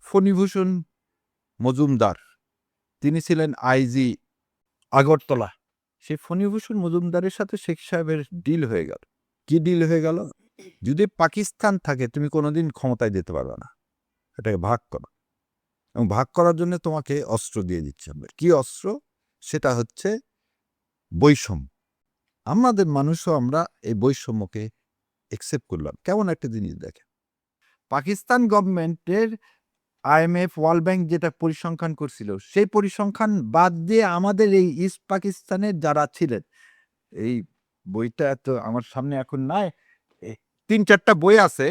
ফণীভূষণ মজুমদার, তিনি ছিলেন আইজি আগরতলা। সেই ফণীভূষণ মজুমদারের সাথে শেখ সাহেবের ডিল হয়ে গেল। কি ডিল হয়ে গেল? যদি পাকিস্তান থাকে তুমি কোনোদিন ক্ষমতায় যেতে পারবে না, এটাকে ভাগ করো, এবং ভাগ করার জন্য তোমাকে অস্ত্র দিয়ে দিচ্ছে হবে। কি অস্ত্র? সেটা হচ্ছে বৈষম্য। আমাদের মানুষও আমরা এই বৈষম্যকে একসেপ্ট করলাম। কেমন একটা জিনিস দেখে, পাকিস্তান গভর্নমেন্টের IMF ওয়ার্ল্ড ব্যাংক যেটা পরিসংখ্যান করছিল, সেই পরিসংখ্যান বাদ দিয়ে আমাদের এই ইস্ট পাকিস্তানের যারা ছিলেন, এই বইটা তো আমার সামনে এখন নাই, 3-4টা বই আছে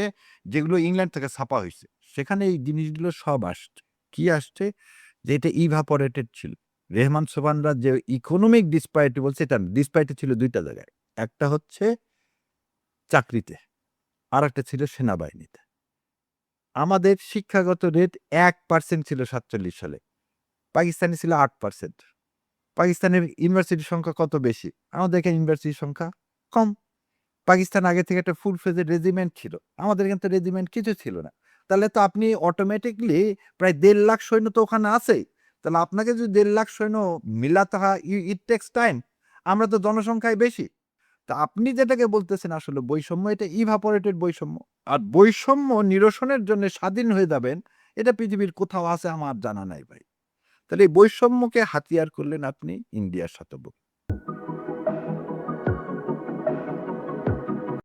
যেগুলো ইংল্যান্ড থেকে ছাপা হয়েছে, সেখানে এই জিনিসগুলো সব আসছে। কি আসছে? যে এটা ইভাপোরেটেড ছিল। রেহমান সোবহানরা যে ইকোনমিক ডিসপ্যারিটি বলছে, এটা ডিসপ্যারিটি ছিল 2টা জায়গায়। একটা হচ্ছে চাকরিতে, আর একটা ছিল সেনাবাহিনীতে। আমাদের শিক্ষাগত রেট 1% ছিল 47 সালে, পাকিস্তানে ছিল 8%। পাকিস্তানের ইউনিভার্সিটির সংখ্যা কত বেশি? আমাদের এখানে ইউনিভার্সিটির সংখ্যা কম। পাকিস্তান আগে থেকে একটা ফুল ফেজের রেজিমেন্ট ছিল, আমাদের এখানে তো রেজিমেন্ট কিছু ছিল না। তাহলে তো আপনি অটোমেটিকলি প্রায় 1.5 লাখ সৈন্য তো ওখানে আছেই। তাহলে আপনাকে যদি 1.5 লাখ সৈন্য মিলাতে হয়, ইট টেক্স টাইম। আমরা তো জনসংখ্যায় বেশি। তা আপনি যেটাকে বলতেছেন আসলে বৈষম্য, এটা ইভাপোরেটেড বৈষম্য। আর বৈষম্য নিরসনের জন্য স্বাধীন হয়ে যাবেন, এটা পৃথিবীর কোথাও আছে আমার জানা নাই ভাই। তাহলে এই বৈষম্যকে হাতিয়ার করলেন আপনি ইন্ডিয়ার সাথে।